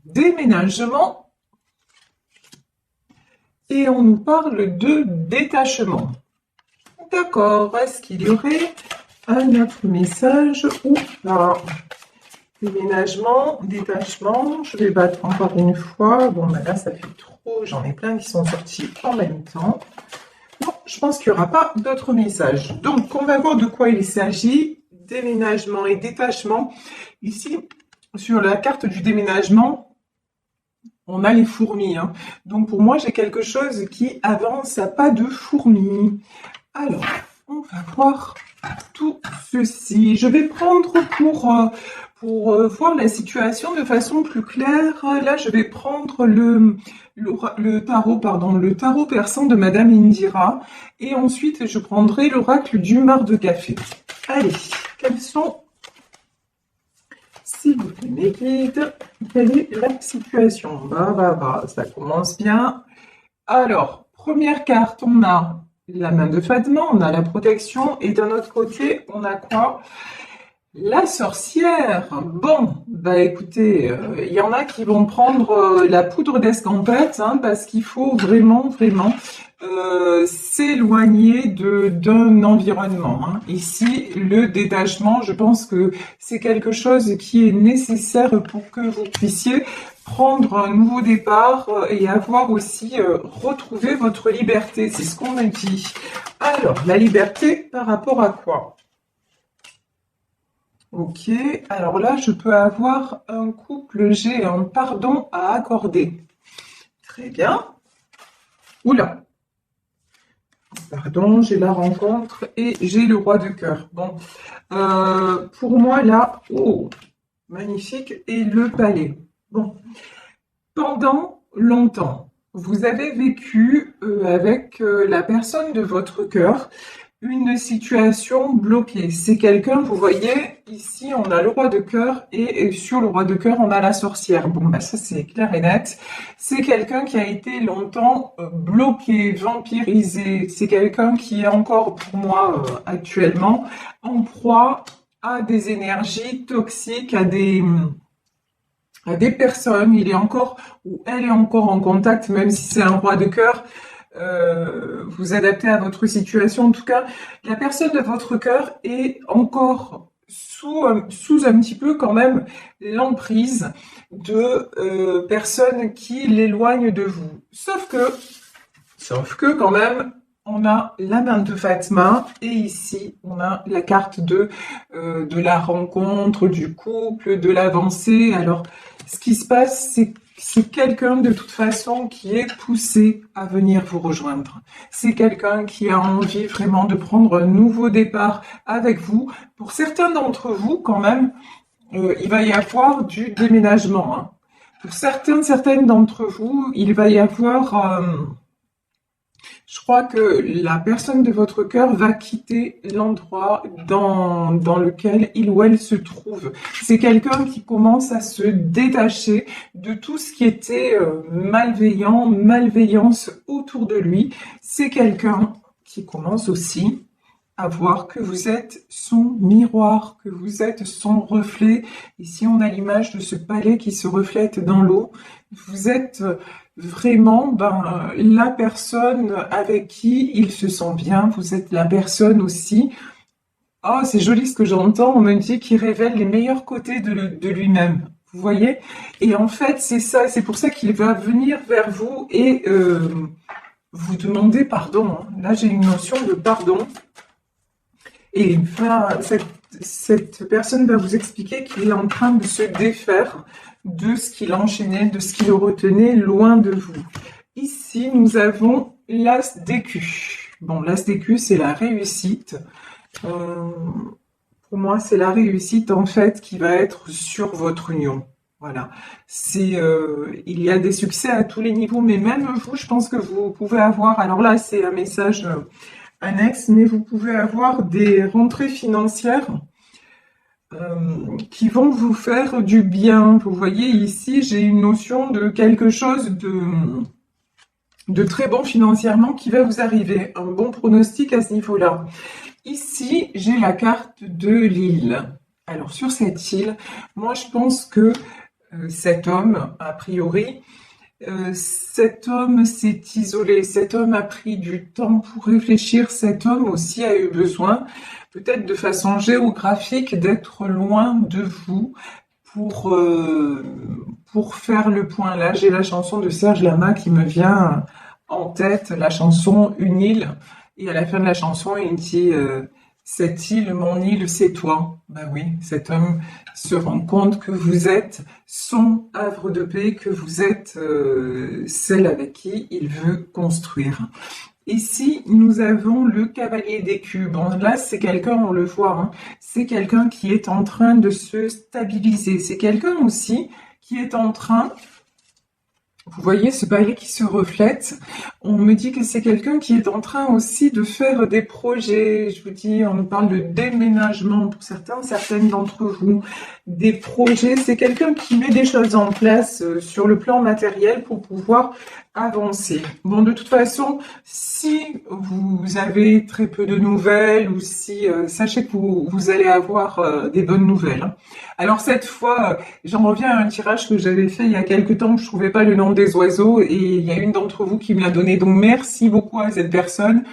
déménagement et on nous parle de détachement. D'accord, est-ce qu'il y aurait un autre message ou pas? Déménagement, détachement, je vais battre encore une fois. Bon, ben là, ça fait trop, j'en ai plein qui sont sortis en même temps. Non, je pense qu'il n'y aura pas d'autres messages. Donc, on va voir de quoi il s'agit. Déménagement et détachement. Ici, sur la carte du déménagement, on a les fourmis. Hein. Donc, pour moi, j'ai quelque chose qui avance à pas de fourmis. Alors, on va voir tout ceci. Je vais prendre pour voir la situation de façon plus claire. Là, je vais prendre le tarot persan de Madame Indira. Et ensuite, je prendrai l'oracle du mar de café. Allez, quels sont, s'il vous plaît, mes guides, quelle est la situation? Ça commence bien. Alors, première carte, on a la main de Fatma, on a la protection, et d'un autre côté, on a quoi? La sorcière. Bon, bah écoutez, il y en a qui vont prendre la poudre d'escampette, hein, parce qu'il faut vraiment s'éloigner d'un environnement. Hein. Ici, le détachement, je pense que c'est quelque chose qui est nécessaire pour que vous puissiez prendre un nouveau départ et avoir aussi retrouvé votre liberté. C'est ce qu'on me dit. Alors, la liberté par rapport à quoi? Ok, alors là, je peux avoir un couple, j'ai un pardon à accorder. Très bien. Oula. Pardon, j'ai la rencontre et j'ai le roi de cœur. Bon, pour moi, là, oh, magnifique, et le palais. Bon, pendant longtemps, vous avez vécu avec la personne de votre cœur une situation bloquée. C'est quelqu'un, vous voyez, ici on a le roi de cœur et sur le roi de cœur on a la sorcière. Bon, bah ça c'est clair et net. C'est quelqu'un qui a été longtemps bloqué, vampirisé. C'est quelqu'un qui est encore pour moi actuellement en proie à des énergies toxiques, à des personnes. Il est encore ou elle est encore en contact, même si c'est un roi de cœur. Vous adaptez à votre situation. En tout cas, la personne de votre cœur est encore sous un petit peu quand même l'emprise de personnes qui l'éloignent de vous. Sauf que quand même, on a la main de Fatma et ici, on a la carte de la rencontre, du couple, de l'avancée. Alors, ce qui se passe, c'est quelqu'un de toute façon qui est poussé à venir vous rejoindre. C'est quelqu'un qui a envie vraiment de prendre un nouveau départ avec vous. Pour certains d'entre vous, quand même, il va y avoir du déménagement. Hein. Pour certaines d'entre vous, il va y avoir... je crois que la personne de votre cœur va quitter l'endroit dans lequel il ou elle se trouve. C'est quelqu'un qui commence à se détacher de tout ce qui était malveillance autour de lui. C'est quelqu'un qui commence aussi à voir que vous êtes son miroir, que vous êtes son reflet. Ici, on a l'image de ce palais qui se reflète dans l'eau. Vous êtes vraiment la personne avec qui il se sent bien. Vous êtes la personne aussi. Oh, c'est joli ce que j'entends. On me dit qu'il révèle les meilleurs côtés de lui-même. Vous voyez? Et en fait, c'est ça. C'est pour ça qu'il va venir vers vous et vous demander pardon. Là, j'ai une notion de pardon. Et cette personne va vous expliquer qu'il est en train de se défaire de ce qui l'enchaînait, de ce qui le retenait loin de vous. Ici, nous avons l'as d'écus. Bon, l'as d'écus, c'est la réussite. Pour moi, c'est la réussite, en fait, qui va être sur votre union. Voilà. Il y a des succès à tous les niveaux, mais même vous, je pense que vous pouvez avoir... Alors là, c'est un message... annexe, mais vous pouvez avoir des rentrées financières qui vont vous faire du bien. Vous voyez ici, j'ai une notion de quelque chose de très bon financièrement qui va vous arriver. Un bon pronostic à ce niveau-là. Ici, j'ai la carte de l'île. Alors sur cette île, moi je pense que cet homme, a priori. Cet homme s'est isolé, cet homme a pris du temps pour réfléchir, cet homme aussi a eu besoin, peut-être de façon géographique, d'être loin de vous pour, euh, pour faire le point. Là, j'ai la chanson de Serge Lama qui me vient en tête, la chanson Une île, et à la fin de la chanson, il dit cette île, mon île, c'est toi. Ben oui, cet homme se rend compte que vous êtes son havre de paix, que vous êtes celle avec qui il veut construire. Ici, nous avons le cavalier d'écus. Bon, là, c'est quelqu'un, on le voit, hein, c'est quelqu'un qui est en train de se stabiliser. C'est quelqu'un aussi qui est en train, vous voyez ce balai qui se reflète. On me dit que c'est quelqu'un qui est en train aussi de faire des projets. Je vous dis, on nous parle de déménagement pour certains, certaines d'entre vous. Des projets, c'est quelqu'un qui met des choses en place sur le plan matériel pour pouvoir avancer. Bon, de toute façon, si vous avez très peu de nouvelles ou si, sachez que vous allez avoir des bonnes nouvelles, hein. Alors cette fois, j'en reviens à un tirage que j'avais fait il y a quelque temps, je trouvais pas le nom des oiseaux et il y a une d'entre vous qui me l'a donné. Donc merci beaucoup à cette personne.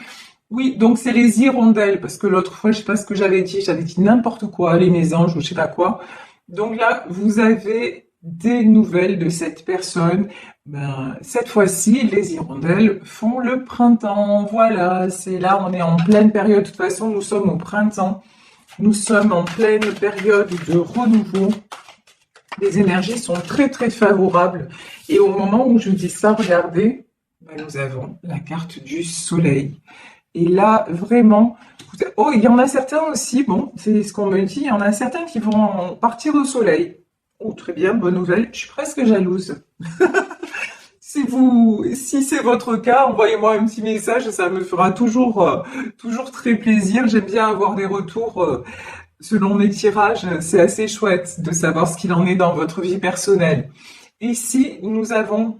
Oui, donc c'est les hirondelles, parce que l'autre fois, je sais pas ce que j'avais dit n'importe quoi, les mésanges ou je sais pas quoi. Donc là, vous avez des nouvelles de cette personne. Ben, cette fois-ci, les hirondelles font le printemps. Voilà, c'est là, on est en pleine période. De toute façon, nous sommes au printemps. Nous sommes en pleine période de renouveau. Les énergies sont très très favorables. Et au moment où je dis ça, regardez, ben, nous avons la carte du soleil. Et là, vraiment, oh, il y en a certains aussi, bon, c'est ce qu'on me dit, il y en a certains qui vont partir au soleil. Oh, très bien, bonne nouvelle, je suis presque jalouse. Si c'est votre cas, envoyez-moi un petit message, ça me fera toujours très plaisir. J'aime bien avoir des retours selon mes tirages, c'est assez chouette de savoir ce qu'il en est dans votre vie personnelle. Ici, nous avons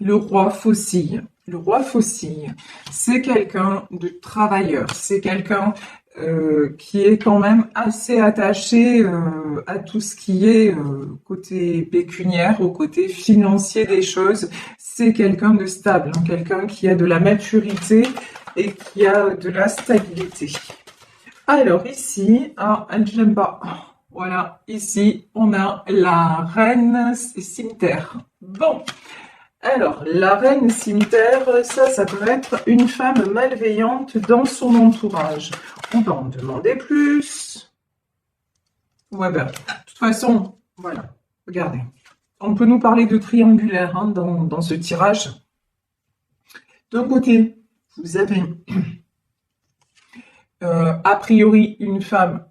le roi faucille. Le roi faucille, c'est quelqu'un de travailleur, c'est quelqu'un qui est quand même assez attaché à tout ce qui est côté pécuniaire, au côté financier des choses. C'est quelqu'un de stable, hein, quelqu'un qui a de la maturité et qui a de la stabilité. Alors ici, ah, je l'aime pas. Voilà, ici, on a la reine cimetière. Bon. Alors, la reine cimetière, ça peut être une femme malveillante dans son entourage. On va en demander plus. Ouais, ben, de toute façon, voilà, regardez. On peut nous parler de triangulaire hein, dans ce tirage. D'un côté, vous avez a priori une femme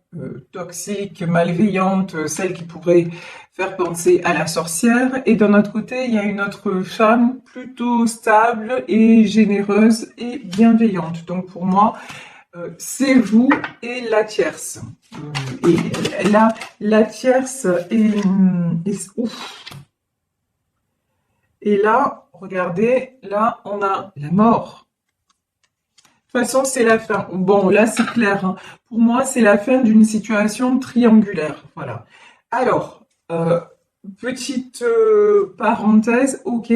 toxique, malveillante, celle qui pourrait faire penser à la sorcière. Et d'un autre côté, il y a une autre femme plutôt stable et généreuse et bienveillante. Donc pour moi, c'est vous et la tierce. Et là, la tierce est ouf. Et là, regardez, là, on a la mort. De toute façon, c'est la fin. Bon, là, c'est clair, hein. Pour moi, c'est la fin d'une situation triangulaire. Voilà. Alors, petite parenthèse, ok.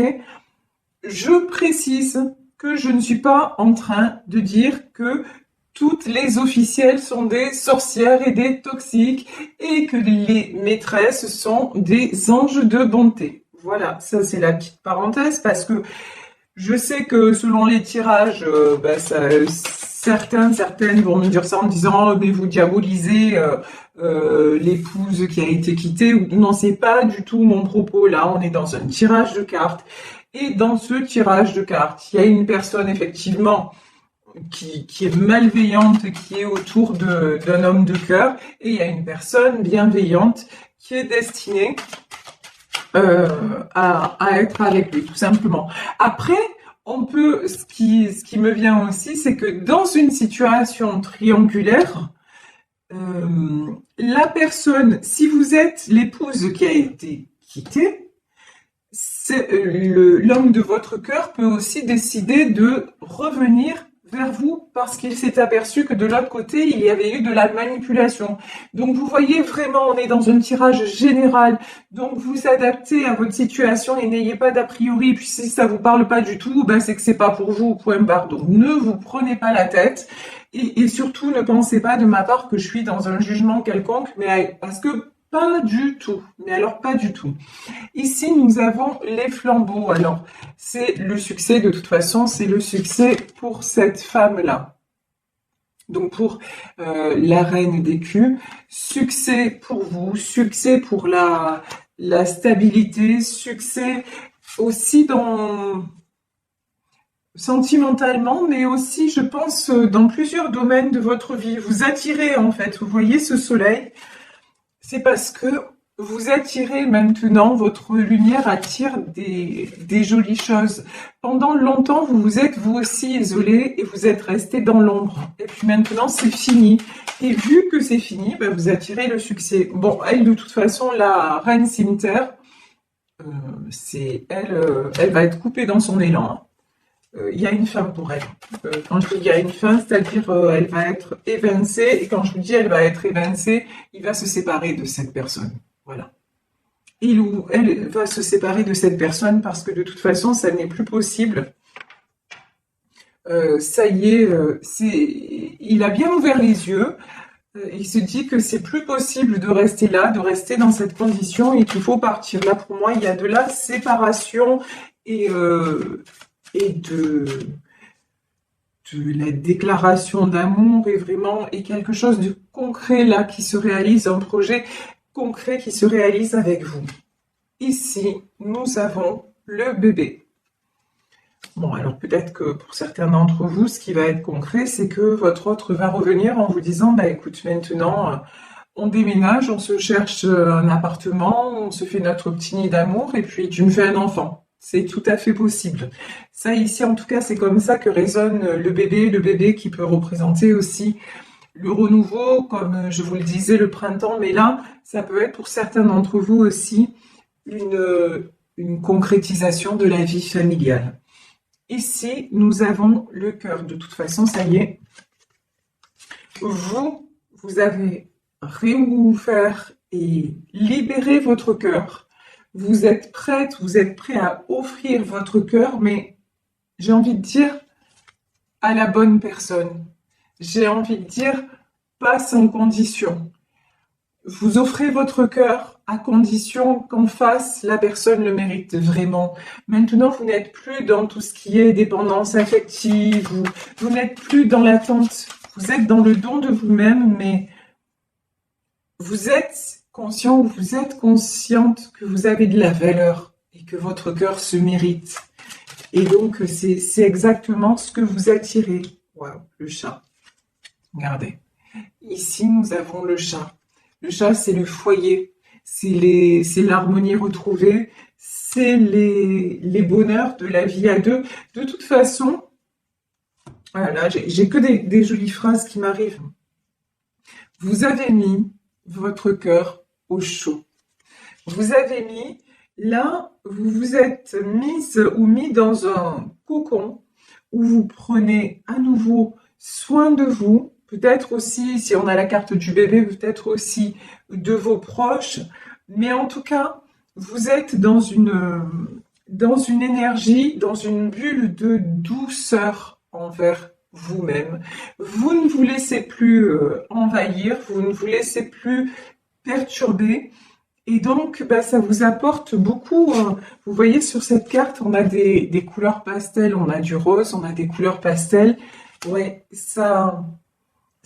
Je précise que je ne suis pas en train de dire que toutes les officielles sont des sorcières et des toxiques et que les maîtresses sont des anges de bonté. Voilà, ça c'est la petite parenthèse parce que je sais que selon les tirages, certaines vont me dire ça en disant oh, mais vous diabolisez l'épouse qui a été quittée. Non, c'est pas du tout mon propos. Là, on est dans un tirage de cartes. Et dans ce tirage de cartes, il y a une personne effectivement qui est malveillante, qui est autour d'un homme de cœur, et il y a une personne bienveillante qui est destinée à être avec lui, tout simplement. Après, ce qui me vient aussi, c'est que dans une situation triangulaire, la personne, si vous êtes l'épouse qui a été quittée, l'homme de votre cœur peut aussi décider de revenir vers vous parce qu'il s'est aperçu que de l'autre côté, il y avait eu de la manipulation. Donc vous voyez vraiment, on est dans un tirage général. Donc vous adaptez à votre situation et n'ayez pas d'a priori. Et puis si ça vous parle pas du tout, ben c'est que c'est pas pour vous, point barre. Donc ne vous prenez pas la tête et surtout ne pensez pas de ma part que je suis dans un jugement quelconque, mais parce que pas du tout. Mais alors pas du tout. Ici, nous avons les flambeaux. Alors, c'est le succès, de toute façon, c'est le succès pour cette femme-là. Donc, pour la reine d'écus, succès pour vous, succès pour la stabilité, succès aussi sentimentalement, mais aussi, je pense, dans plusieurs domaines de votre vie. Vous attirez, en fait, vous voyez ce soleil, c'est parce que vous attirez maintenant, votre lumière attire des jolies choses. Pendant longtemps, vous vous êtes vous aussi isolé et vous êtes resté dans l'ombre. Et puis maintenant, c'est fini. Et vu que c'est fini, ben, vous attirez le succès. Bon, elle, de toute façon, la reine cimetière, elle va être coupée dans son élan. Il y a une fin pour elle. Quand je dis il y a une fin, c'est-à-dire elle va être évincée. Et quand je vous dis elle va être évincée, il va se séparer de cette personne. Voilà. Il ou elle va se séparer de cette personne parce que de toute façon, ça n'est plus possible. Ça y est, il a bien ouvert les yeux. Il se dit que c'est plus possible de rester là, de rester dans cette condition et qu'il faut partir. Là, pour moi, il y a de la séparation et de la déclaration d'amour et quelque chose de concret là qui se réalise, un projet concret qui se réalise avec vous. Ici, nous avons le bébé. Bon, alors peut-être que pour certains d'entre vous, ce qui va être concret, c'est que votre autre va revenir en vous disant, bah écoute, maintenant, on déménage, on se cherche un appartement, on se fait notre petit nid d'amour et puis tu me fais un enfant. C'est tout à fait possible. Ça, ici, en tout cas, c'est comme ça que résonne le bébé qui peut représenter aussi le renouveau, comme je vous le disais, le printemps. Mais là, ça peut être pour certains d'entre vous aussi une concrétisation de la vie familiale. Ici, nous avons le cœur. De toute façon, ça y est. Vous avez réouvert et libéré votre cœur. Vous êtes prête, vous êtes prêt à offrir votre cœur, mais j'ai envie de dire à la bonne personne. J'ai envie de dire pas sans condition. Vous offrez votre cœur à condition qu'en face, la personne le mérite vraiment. Maintenant, vous n'êtes plus dans tout ce qui est dépendance affective, vous n'êtes plus dans l'attente. Vous êtes dans le don de vous-même, mais vous êtes conscient, vous êtes consciente que vous avez de la valeur et que votre cœur se mérite. Et donc, c'est exactement ce que vous attirez. Waouh, le chat. Regardez. Ici, nous avons le chat. Le chat, c'est le foyer. C'est l'harmonie retrouvée. C'est les bonheurs de la vie à deux. De toute façon, voilà, j'ai que des jolies phrases qui m'arrivent. Vous avez mis votre cœur au chaud. Vous avez mis, là, vous vous êtes mise ou mis dans un cocon où vous prenez à nouveau soin de vous, peut-être aussi, si on a la carte du bébé, peut-être aussi de vos proches, mais en tout cas, vous êtes dans une énergie, dans une bulle de douceur envers vous-même. Vous ne vous laissez plus envahir, vous ne vous laissez plus perturber. Et donc, ça vous apporte beaucoup. Vous voyez sur cette carte, on a des couleurs pastel, on a du rose, on a des couleurs pastel. Ouais, ça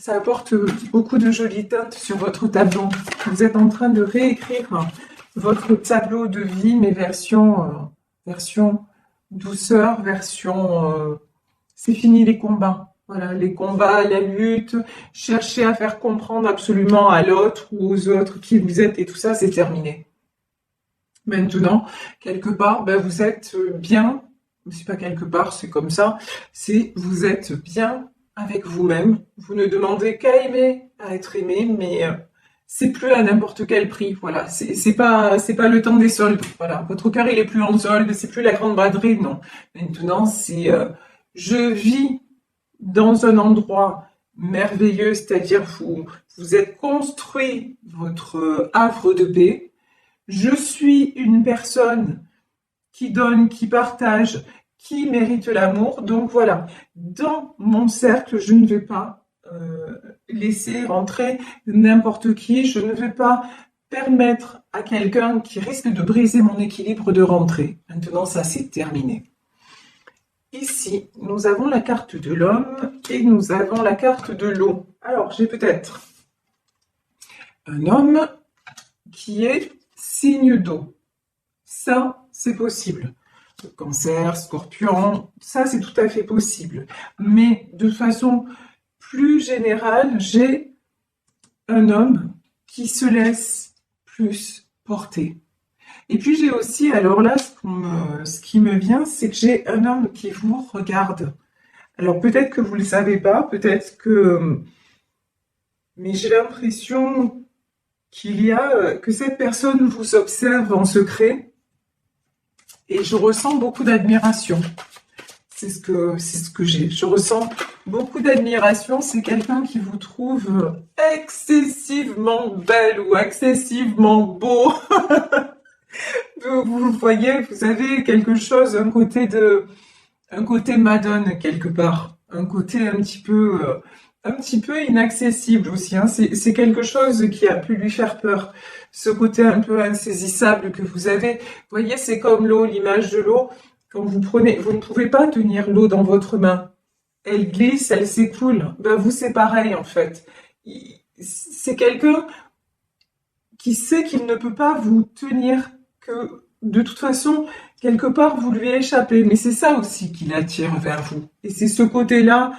apporte beaucoup de jolies teintes sur votre tableau. Vous êtes en train de réécrire votre tableau de vie, mais version douceur, c'est fini les combats. Voilà, les combats, la lutte, chercher à faire comprendre absolument à l'autre ou aux autres qui vous êtes et tout ça, c'est terminé. Maintenant, quelque part, vous êtes bien, c'est pas quelque part, c'est comme ça, vous êtes bien avec vous-même. Vous ne demandez qu'à aimer, à être aimé, mais c'est plus à n'importe quel prix. Voilà, c'est pas le temps des soldes. Voilà, votre cœur il est plus en solde, c'est plus la grande braderie, non. Maintenant, c'est je vis dans un endroit merveilleux, c'est-à-dire vous êtes construit votre havre de paix. Je suis une personne qui donne, qui partage, qui mérite l'amour. Donc voilà, dans mon cercle, je ne vais pas laisser rentrer n'importe qui. Je ne vais pas permettre à quelqu'un qui risque de briser mon équilibre de rentrer. Maintenant, ça c'est terminé. Ici, nous avons la carte de l'homme et nous avons la carte de l'eau. Alors, j'ai peut-être un homme qui est signe d'eau. Ça, c'est possible. Cancer, Scorpion, ça, c'est tout à fait possible. Mais de façon plus générale, j'ai un homme qui se laisse plus porter. Et puis j'ai aussi, alors là, ce qui me vient, c'est que j'ai un homme qui vous regarde. Alors peut-être que vous ne le savez pas, peut-être que... Mais j'ai l'impression que cette personne vous observe en secret et je ressens beaucoup d'admiration. C'est ce que j'ai. Je ressens beaucoup d'admiration. C'est quelqu'un qui vous trouve excessivement belle ou excessivement beau. Vous voyez, vous avez quelque chose, un côté Madone quelque part, un côté un petit peu inaccessible aussi. Hein. C'est quelque chose qui a pu lui faire peur. Ce côté un peu insaisissable que vous avez. Vous voyez, c'est comme l'eau, l'image de l'eau. Quand vous prenez, vous ne pouvez pas tenir l'eau dans votre main. Elle glisse, elle s'écoule. Ben vous, c'est pareil en fait. C'est quelqu'un qui sait qu'il ne peut pas vous tenir, que de toute façon, quelque part, vous lui échappez. Mais c'est ça aussi qui l'attire vers vous. Et c'est ce côté-là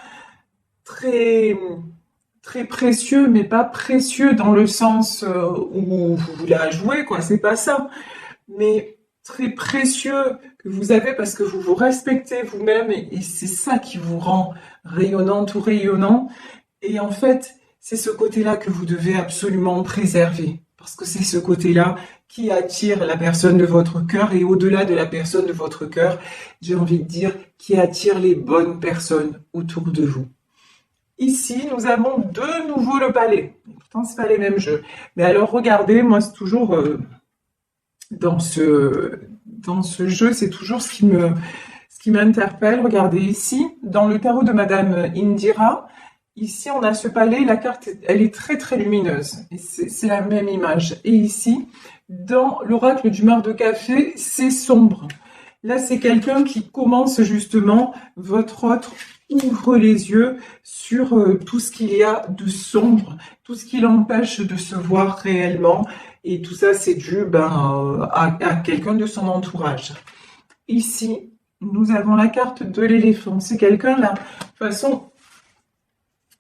très, très précieux, mais pas précieux dans le sens où vous la jouez, quoi. C'est pas ça. Mais très précieux que vous avez parce que vous vous respectez vous-même et c'est ça qui vous rend rayonnante ou rayonnant. Et en fait, c'est ce côté-là que vous devez absolument préserver. Parce que c'est ce côté-là qui attire la personne de votre cœur et au-delà de la personne de votre cœur, j'ai envie de dire, qui attire les bonnes personnes autour de vous. Ici, nous avons de nouveau le palais. Pourtant, c'est pas les mêmes jeux. Mais alors, regardez, moi, c'est toujours dans ce jeu, c'est toujours ce qui m'interpelle. Regardez ici, dans le tarot de Madame Indira. Ici, on a ce palais, la carte, elle est très très lumineuse. C'est la même image. Et ici, dans l'oracle du mar de café, c'est sombre. Là, c'est quelqu'un qui commence justement, votre autre ouvre les yeux sur tout ce qu'il y a de sombre, tout ce qui l'empêche de se voir réellement. Et tout ça, c'est dû à quelqu'un de son entourage. Ici, nous avons la carte de l'éléphant. C'est quelqu'un là, de toute façon...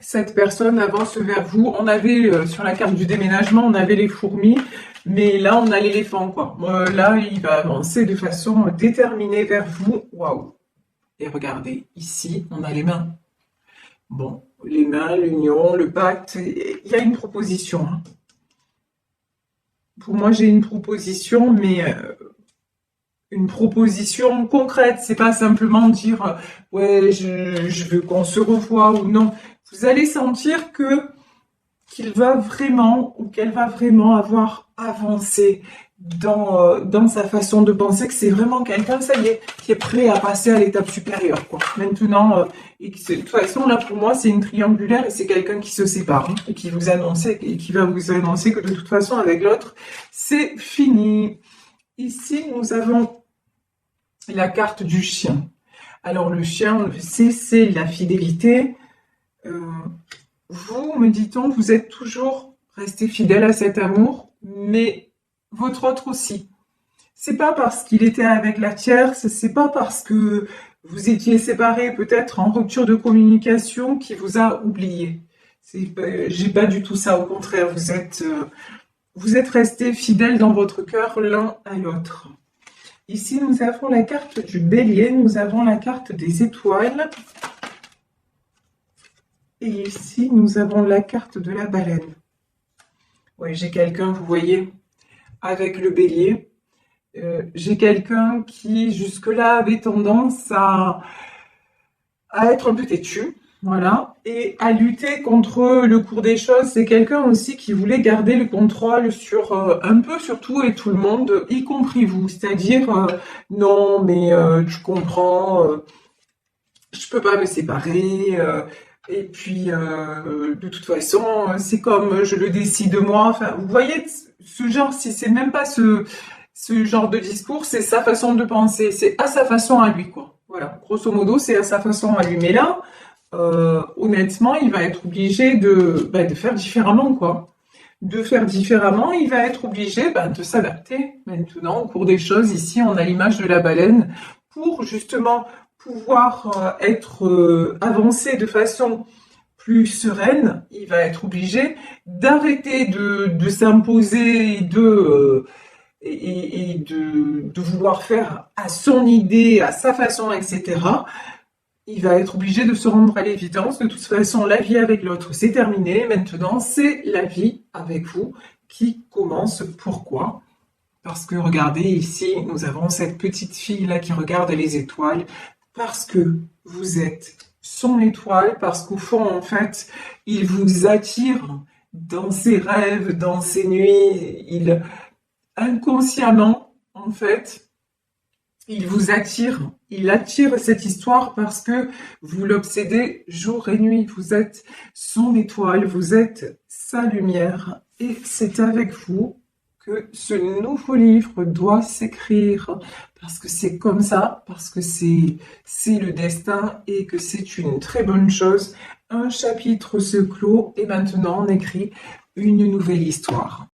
Cette personne avance vers vous. On avait, sur la carte du déménagement, on avait les fourmis, mais là, on a l'éléphant, quoi. Là, il va avancer de façon déterminée vers vous. Waouh! Et regardez, ici, on a les mains. Bon, les mains, l'union, le pacte, il y a une proposition. Hein. Pour moi, j'ai une proposition, mais une proposition concrète. C'est pas simplement dire, ouais, je veux qu'on se revoie ou non. Vous allez sentir qu'il va vraiment ou qu'elle va vraiment avoir avancé dans sa façon de penser, que c'est vraiment quelqu'un, ça y est, qui est prêt à passer à l'étape supérieure, quoi. Maintenant, de toute façon, là, pour moi, c'est une triangulaire et c'est quelqu'un qui se sépare hein, et qui va vous annoncer que de toute façon, avec l'autre, c'est fini. Ici, nous avons la carte du chien. Alors, le chien, c'est la fidélité. Vous, me dit-on, vous êtes toujours resté fidèle à cet amour, mais votre autre aussi. C'est pas parce qu'il était avec la tierce, c'est pas parce que vous étiez séparés, peut-être en rupture de communication, qui vous a oublié. J'ai pas du tout ça, au contraire, vous êtes restés fidèles dans votre cœur l'un à l'autre. Ici, nous avons la carte du bélier, nous avons la carte des étoiles. Et ici, nous avons la carte de la baleine. Oui, j'ai quelqu'un, vous voyez, avec le bélier. J'ai quelqu'un qui, jusque-là, avait tendance à être un peu têtu. Voilà. Et à lutter contre le cours des choses, c'est quelqu'un aussi qui voulait garder le contrôle sur un peu sur tout et tout le monde, y compris vous. C'est-à-dire, non, mais tu comprends, je peux pas me séparer. Et puis, de toute façon, c'est comme je le décide moi. Enfin, vous voyez, ce genre, si c'est même pas ce genre de discours, c'est sa façon de penser. C'est à sa façon à lui, quoi. Voilà. Grosso modo, c'est à sa façon à lui. Mais là, honnêtement, il va être obligé de faire différemment, quoi. De faire différemment, il va être obligé de s'adapter maintenant au cours des choses. Ici, on a l'image de la baleine pour justement pouvoir être avancé de façon plus sereine. Il va être obligé d'arrêter de s'imposer et de vouloir faire à son idée, à sa façon, etc. Il va être obligé de se rendre à l'évidence. De toute façon, la vie avec l'autre, c'est terminé. Maintenant, c'est la vie avec vous qui commence. Pourquoi? Parce que regardez ici, nous avons cette petite fille là qui regarde les étoiles. Parce que vous êtes son étoile, parce qu'au fond, en fait, il vous attire dans ses rêves, dans ses nuits. Il inconsciemment, en fait, il vous attire, il attire cette histoire parce que vous l'obsédez jour et nuit. Vous êtes son étoile, vous êtes sa lumière. Et c'est avec vous que ce nouveau livre doit s'écrire. Parce que c'est comme ça, parce que c'est le destin et que c'est une très bonne chose. Un chapitre se clôt et maintenant on écrit une nouvelle histoire.